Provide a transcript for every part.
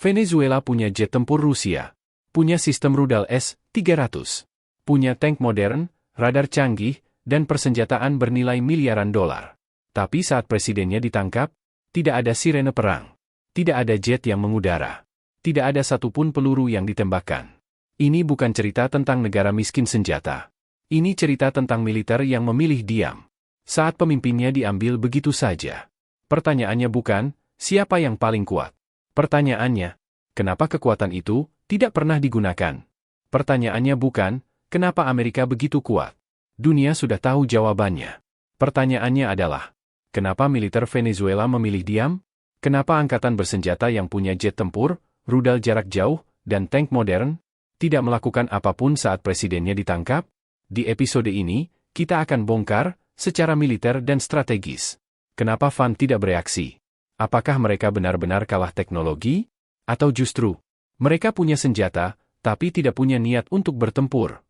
Venezuela punya jet tempur Rusia, punya sistem rudal S-300, punya tank modern, radar canggih, dan persenjataan bernilai miliaran dolar. Tapi saat presidennya ditangkap, tidak ada sirene perang, tidak ada jet yang mengudara, tidak ada satupun peluru yang ditembakkan. Ini bukan cerita tentang negara miskin senjata. Ini cerita tentang militer yang memilih diam saat pemimpinnya diambil begitu saja. Pertanyaannya bukan, siapa yang paling kuat? Pertanyaannya, kenapa kekuatan itu tidak pernah digunakan? Pertanyaannya bukan, kenapa Amerika begitu kuat? Dunia sudah tahu jawabannya. Pertanyaannya adalah, kenapa militer Venezuela memilih diam? Kenapa angkatan bersenjata yang punya jet tempur, rudal jarak jauh, dan tank modern tidak melakukan apapun saat presidennya ditangkap? Di episode ini, kita akan bongkar secara militer dan strategis. Kenapa Van tidak bereaksi? Apakah mereka benar-benar kalah teknologi? Atau justru, mereka punya senjata, tapi tidak punya niat untuk bertempur?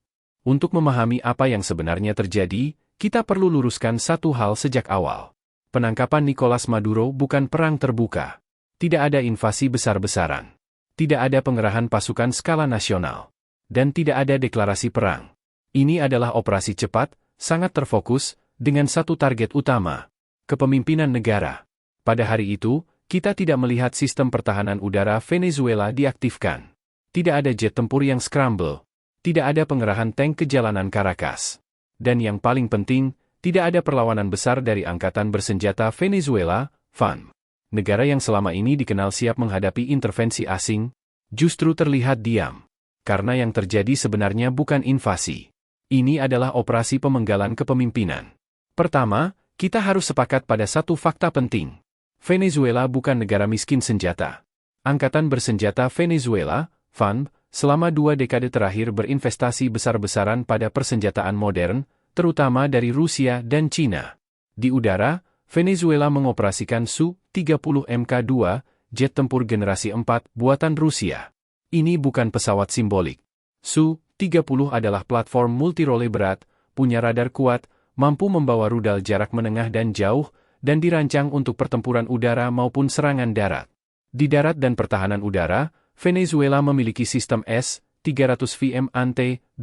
Untuk memahami apa yang sebenarnya terjadi, kita perlu luruskan satu hal sejak awal. Penangkapan Nicolas Maduro bukan perang terbuka. Tidak ada invasi besar-besaran. Tidak ada pengerahan pasukan skala nasional. Dan tidak ada deklarasi perang. Ini adalah operasi cepat, sangat terfokus, dengan satu target utama, kepemimpinan negara. Pada hari itu, kita tidak melihat sistem pertahanan udara Venezuela diaktifkan. Tidak ada jet tempur yang scramble. Tidak ada pengerahan tank ke jalanan Caracas. Dan yang paling penting, tidak ada perlawanan besar dari angkatan bersenjata Venezuela, Van. Negara yang selama ini dikenal siap menghadapi intervensi asing, justru terlihat diam. Karena yang terjadi sebenarnya bukan invasi. Ini adalah operasi pemenggalan kepemimpinan. Pertama, kita harus sepakat pada satu fakta penting. Venezuela bukan negara miskin senjata. Angkatan bersenjata Venezuela, Van, selama 2 dekade terakhir berinvestasi besar-besaran pada persenjataan modern, terutama dari Rusia dan Cina. Di udara, Venezuela mengoperasikan Su-30 Mk2, jet tempur generasi 4 buatan Rusia. Ini bukan pesawat simbolik. Su-30 adalah platform multirole berat, punya radar kuat, mampu membawa rudal jarak menengah dan jauh, dan dirancang untuk pertempuran udara maupun serangan darat. Di darat dan pertahanan udara, Venezuela memiliki sistem S-300VM Ante-2500,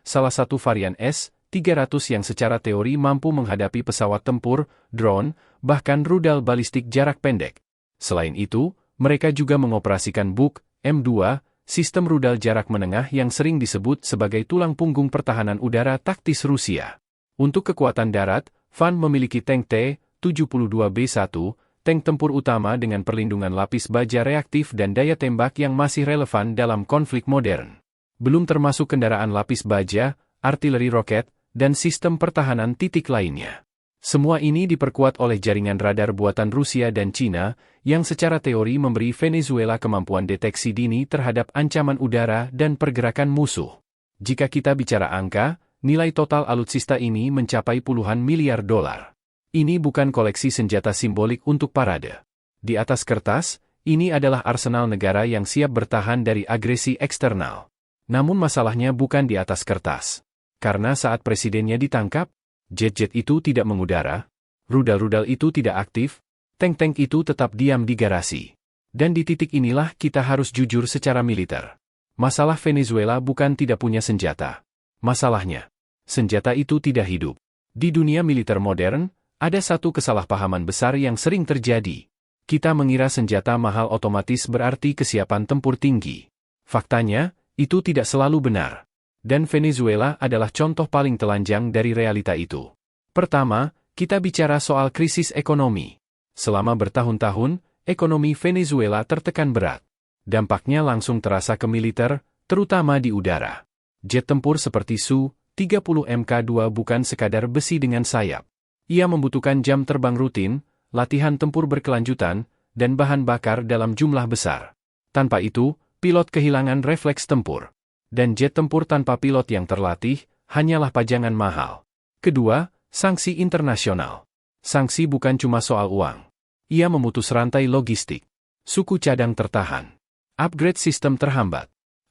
salah satu varian S-300 yang secara teori mampu menghadapi pesawat tempur, drone, bahkan rudal balistik jarak pendek. Selain itu, mereka juga mengoperasikan Buk M2, sistem rudal jarak menengah yang sering disebut sebagai tulang punggung pertahanan udara taktis Rusia. Untuk kekuatan darat, Van memiliki tank T-72B1, tank tempur utama dengan perlindungan lapis baja reaktif dan daya tembak yang masih relevan dalam konflik modern. Belum termasuk kendaraan lapis baja, artileri roket, dan sistem pertahanan titik lainnya. Semua ini diperkuat oleh jaringan radar buatan Rusia dan Cina, yang secara teori memberi Venezuela kemampuan deteksi dini terhadap ancaman udara dan pergerakan musuh. Jika kita bicara angka, nilai total alutsista ini mencapai puluhan miliar dolar. Ini bukan koleksi senjata simbolik untuk parade. Di atas kertas, ini adalah arsenal negara yang siap bertahan dari agresi eksternal. Namun masalahnya bukan di atas kertas. Karena saat presidennya ditangkap, jet-jet itu tidak mengudara, rudal-rudal itu tidak aktif, tank-tank itu tetap diam di garasi. Dan di titik inilah kita harus jujur secara militer. Masalah Venezuela bukan tidak punya senjata. Masalahnya, senjata itu tidak hidup. Di dunia militer modern, ada satu kesalahpahaman besar yang sering terjadi. Kita mengira senjata mahal otomatis berarti kesiapan tempur tinggi. Faktanya, itu tidak selalu benar. Dan Venezuela adalah contoh paling telanjang dari realita itu. Pertama, kita bicara soal krisis ekonomi. Selama bertahun-tahun, ekonomi Venezuela tertekan berat. Dampaknya langsung terasa ke militer, terutama di udara. Jet tempur seperti Su-30 Mk2 bukan sekadar besi dengan sayap. Ia membutuhkan jam terbang rutin, latihan tempur berkelanjutan, dan bahan bakar dalam jumlah besar. Tanpa itu, pilot kehilangan refleks tempur. Dan jet tempur tanpa pilot yang terlatih, hanyalah pajangan mahal. Kedua, sanksi internasional. Sanksi bukan cuma soal uang. Ia memutus rantai logistik. Suku cadang tertahan. Upgrade sistem terhambat.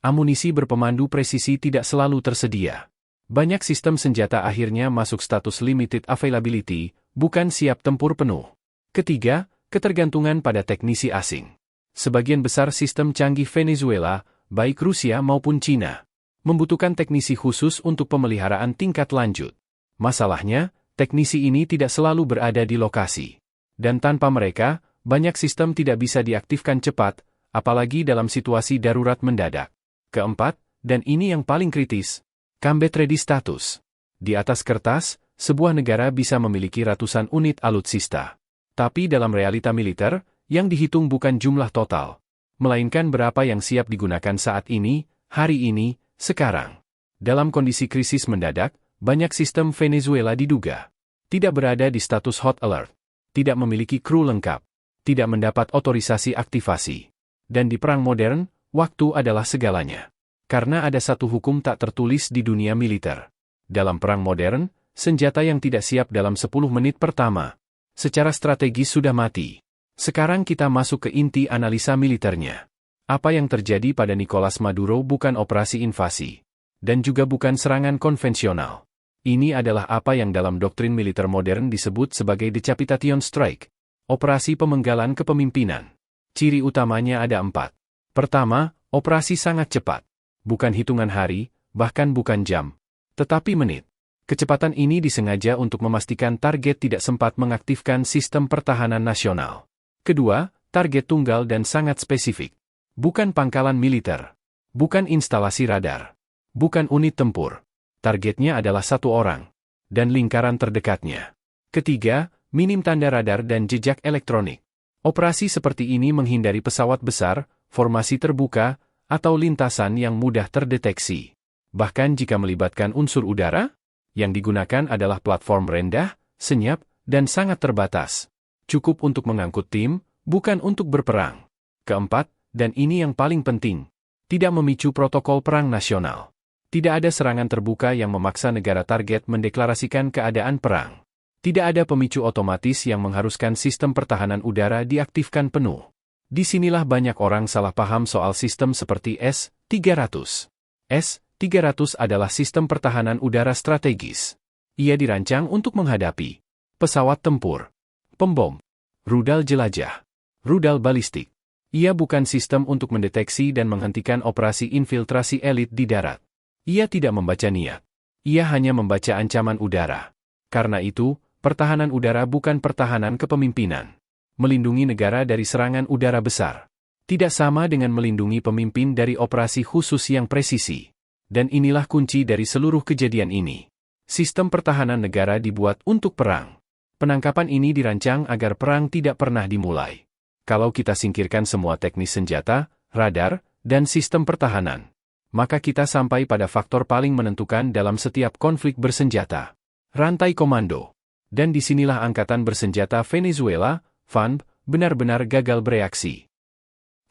Amunisi berpemandu presisi tidak selalu tersedia. Banyak sistem senjata akhirnya masuk status limited availability, bukan siap tempur penuh. Ketiga, ketergantungan pada teknisi asing. Sebagian besar sistem canggih Venezuela, baik Rusia maupun Cina, membutuhkan teknisi khusus untuk pemeliharaan tingkat lanjut. Masalahnya, teknisi ini tidak selalu berada di lokasi. Dan tanpa mereka, banyak sistem tidak bisa diaktifkan cepat, apalagi dalam situasi darurat mendadak. Keempat, dan ini yang paling kritis, combat ready status. Di atas kertas, sebuah negara bisa memiliki ratusan unit alutsista. Tapi dalam realita militer, yang dihitung bukan jumlah total, melainkan berapa yang siap digunakan saat ini, hari ini, sekarang. Dalam kondisi krisis mendadak, banyak sistem Venezuela diduga tidak berada di status hot alert, tidak memiliki kru lengkap, tidak mendapat otorisasi aktivasi. Dan di perang modern, waktu adalah segalanya. Karena ada satu hukum tak tertulis di dunia militer. Dalam perang modern, senjata yang tidak siap dalam 10 menit pertama, secara strategis sudah mati. Sekarang kita masuk ke inti analisa militernya. Apa yang terjadi pada Nicolas Maduro bukan operasi invasi, dan juga bukan serangan konvensional. Ini adalah apa yang dalam doktrin militer modern disebut sebagai decapitation strike, operasi pemenggalan kepemimpinan. Ciri utamanya ada 4. Pertama, operasi sangat cepat. Bukan hitungan hari, bahkan bukan jam, tetapi menit. Kecepatan ini disengaja untuk memastikan target tidak sempat mengaktifkan sistem pertahanan nasional. Kedua, target tunggal dan sangat spesifik. Bukan pangkalan militer. Bukan instalasi radar. Bukan unit tempur. Targetnya adalah satu orang. Dan lingkaran terdekatnya. Ketiga, minim tanda radar dan jejak elektronik. Operasi seperti ini menghindari pesawat besar, formasi terbuka, atau lintasan yang mudah terdeteksi. Bahkan jika melibatkan unsur udara, yang digunakan adalah platform rendah, senyap, dan sangat terbatas. Cukup untuk mengangkut tim, bukan untuk berperang. Keempat, dan ini yang paling penting, tidak memicu protokol perang nasional. Tidak ada serangan terbuka yang memaksa negara target mendeklarasikan keadaan perang. Tidak ada pemicu otomatis yang mengharuskan sistem pertahanan udara diaktifkan penuh. Disinilah banyak orang salah paham soal sistem seperti S-300. S-300 adalah sistem pertahanan udara strategis. Ia dirancang untuk menghadapi pesawat tempur, pembom, rudal jelajah, rudal balistik. Ia bukan sistem untuk mendeteksi dan menghentikan operasi infiltrasi elit di darat. Ia tidak membaca niat. Ia hanya membaca ancaman udara. Karena itu, pertahanan udara bukan pertahanan kepemimpinan. Melindungi negara dari serangan udara besar tidak sama dengan melindungi pemimpin dari operasi khusus yang presisi. Dan inilah kunci dari seluruh kejadian ini. Sistem pertahanan negara dibuat untuk perang. Penangkapan ini dirancang agar perang tidak pernah dimulai. Kalau kita singkirkan semua teknis senjata, radar, dan sistem pertahanan, maka kita sampai pada faktor paling menentukan dalam setiap konflik bersenjata. Rantai komando. Dan disinilah Angkatan Bersenjata Venezuela, FARC, benar-benar gagal bereaksi.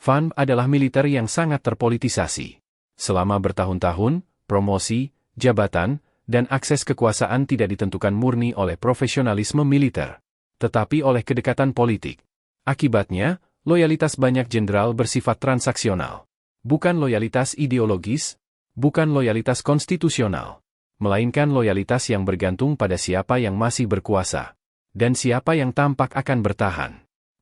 FARC adalah militer yang sangat terpolitisasi. Selama bertahun-tahun, promosi, jabatan, dan akses kekuasaan tidak ditentukan murni oleh profesionalisme militer, tetapi oleh kedekatan politik. Akibatnya, loyalitas banyak jenderal bersifat transaksional. Bukan loyalitas ideologis, bukan loyalitas konstitusional, melainkan loyalitas yang bergantung pada siapa yang masih berkuasa, dan siapa yang tampak akan bertahan.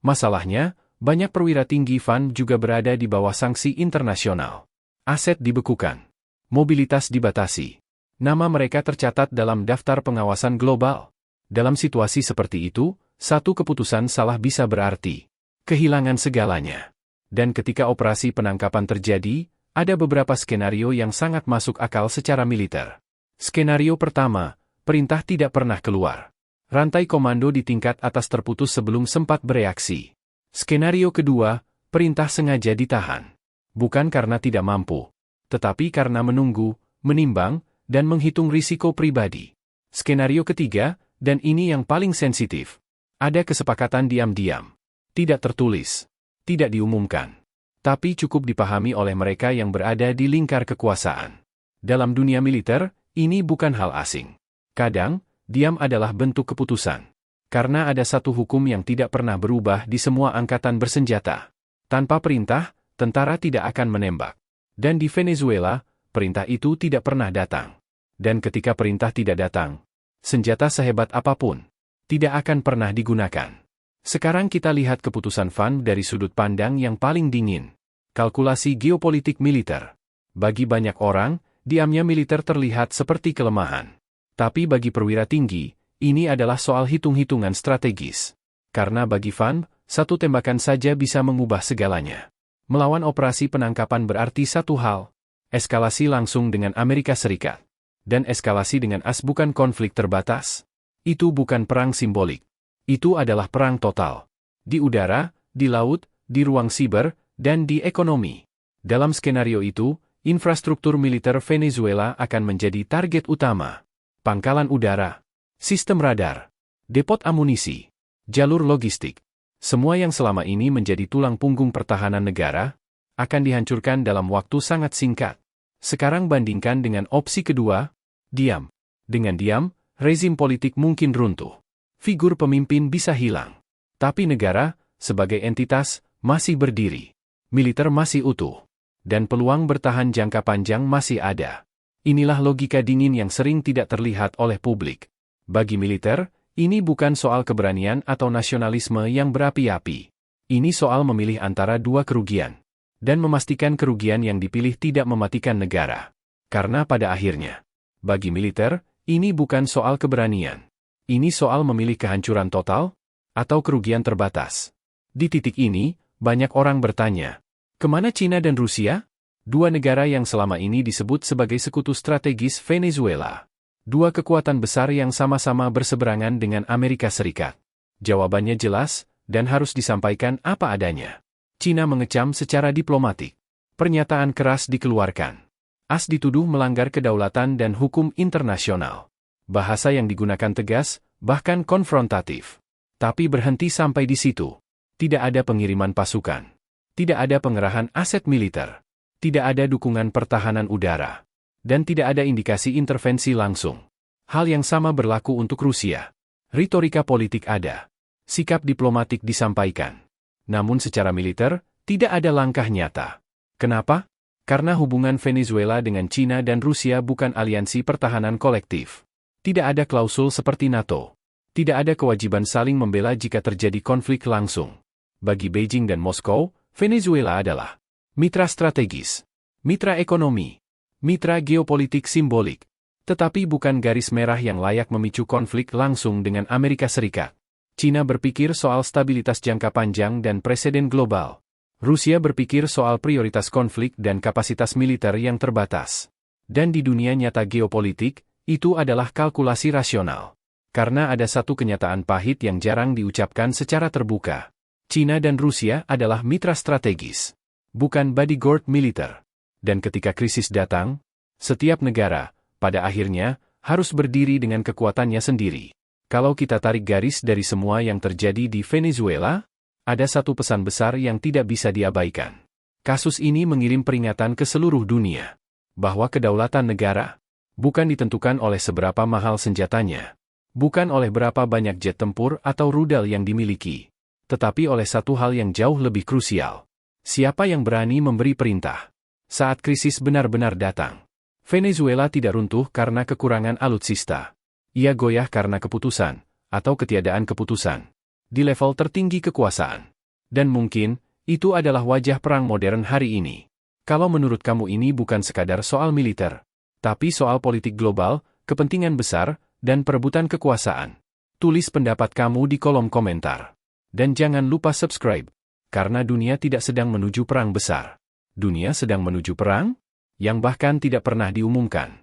Masalahnya, banyak perwira tinggi FARC juga berada di bawah sanksi internasional. Aset dibekukan, mobilitas dibatasi. Nama mereka tercatat dalam daftar pengawasan global. Dalam situasi seperti itu, satu keputusan salah bisa berarti kehilangan segalanya. Dan ketika operasi penangkapan terjadi, ada beberapa skenario yang sangat masuk akal secara militer. Skenario pertama, perintah tidak pernah keluar. Rantai komando di tingkat atas terputus sebelum sempat bereaksi. Skenario kedua, perintah sengaja ditahan. Bukan karena tidak mampu, tetapi karena menunggu, menimbang, dan menghitung risiko pribadi. Skenario ketiga, dan ini yang paling sensitif, ada kesepakatan diam-diam. Tidak tertulis, tidak diumumkan, tapi cukup dipahami oleh mereka yang berada di lingkar kekuasaan. Dalam dunia militer, ini bukan hal asing. Kadang, diam adalah bentuk keputusan. Karena ada satu hukum yang tidak pernah berubah di semua angkatan bersenjata. Tanpa perintah, tentara tidak akan menembak. Dan di Venezuela, perintah itu tidak pernah datang. Dan ketika perintah tidak datang, senjata sehebat apapun tidak akan pernah digunakan. Sekarang kita lihat keputusan Van dari sudut pandang yang paling dingin. Kalkulasi geopolitik militer. Bagi banyak orang, diamnya militer terlihat seperti kelemahan. Tapi bagi perwira tinggi, ini adalah soal hitung-hitungan strategis. Karena bagi Van, satu tembakan saja bisa mengubah segalanya. Melawan operasi penangkapan berarti satu hal. Eskalasi langsung dengan Amerika Serikat. Dan eskalasi dengan AS bukan konflik terbatas. Itu bukan perang simbolik. Itu adalah perang total. Di udara, di laut, di ruang siber, dan di ekonomi. Dalam skenario itu, infrastruktur militer Venezuela akan menjadi target utama. Pangkalan udara, sistem radar, depot amunisi, jalur logistik. Semua yang selama ini menjadi tulang punggung pertahanan negara, akan dihancurkan dalam waktu sangat singkat. Sekarang bandingkan dengan opsi kedua, diam. Dengan diam, rezim politik mungkin runtuh. Figur pemimpin bisa hilang. Tapi negara, sebagai entitas, masih berdiri. Militer masih utuh. Dan peluang bertahan jangka panjang masih ada. Inilah logika dingin yang sering tidak terlihat oleh publik. Bagi militer, ini bukan soal keberanian atau nasionalisme yang berapi-api. Ini soal memilih antara dua kerugian. Dan memastikan kerugian yang dipilih tidak mematikan negara. Karena pada akhirnya, bagi militer, ini bukan soal keberanian. Ini soal memilih kehancuran total, atau kerugian terbatas. Di titik ini, banyak orang bertanya, kemana Cina dan Rusia? Dua negara yang selama ini disebut sebagai sekutu strategis Venezuela. Dua kekuatan besar yang sama-sama berseberangan dengan Amerika Serikat. Jawabannya jelas, dan harus disampaikan apa adanya. Cina mengecam secara diplomatik. Pernyataan keras dikeluarkan. AS dituduh melanggar kedaulatan dan hukum internasional. Bahasa yang digunakan tegas, bahkan konfrontatif. Tapi berhenti sampai di situ. Tidak ada pengiriman pasukan. Tidak ada pengerahan aset militer. Tidak ada dukungan pertahanan udara. Dan tidak ada indikasi intervensi langsung. Hal yang sama berlaku untuk Rusia. Retorika politik ada. Sikap diplomatik disampaikan. Namun secara militer, tidak ada langkah nyata. Kenapa? Karena hubungan Venezuela dengan Cina dan Rusia bukan aliansi pertahanan kolektif. Tidak ada klausul seperti NATO. Tidak ada kewajiban saling membela jika terjadi konflik langsung. Bagi Beijing dan Moskow, Venezuela adalah mitra strategis, mitra ekonomi, mitra geopolitik simbolik, tetapi bukan garis merah yang layak memicu konflik langsung dengan Amerika Serikat. Cina berpikir soal stabilitas jangka panjang dan presiden global. Rusia berpikir soal prioritas konflik dan kapasitas militer yang terbatas. Dan di dunia nyata geopolitik, itu adalah kalkulasi rasional. Karena ada satu kenyataan pahit yang jarang diucapkan secara terbuka. Cina dan Rusia adalah mitra strategis. Bukan bodyguard militer. Dan ketika krisis datang, setiap negara, pada akhirnya, harus berdiri dengan kekuatannya sendiri. Kalau kita tarik garis dari semua yang terjadi di Venezuela, ada satu pesan besar yang tidak bisa diabaikan. Kasus ini mengirim peringatan ke seluruh dunia. Bahwa kedaulatan negara bukan ditentukan oleh seberapa mahal senjatanya. Bukan oleh berapa banyak jet tempur atau rudal yang dimiliki. Tetapi oleh satu hal yang jauh lebih krusial. Siapa yang berani memberi perintah? Saat krisis benar-benar datang. Venezuela tidak runtuh karena kekurangan alutsista. Ia goyah karena keputusan, atau ketiadaan keputusan. Di level tertinggi kekuasaan. Dan mungkin, itu adalah wajah perang modern hari ini. Kalau menurut kamu ini bukan sekadar soal militer, tapi soal politik global, kepentingan besar, dan perebutan kekuasaan. Tulis pendapat kamu di kolom komentar. Dan jangan lupa subscribe. Karena dunia tidak sedang menuju perang besar. Dunia sedang menuju perang yang bahkan tidak pernah diumumkan.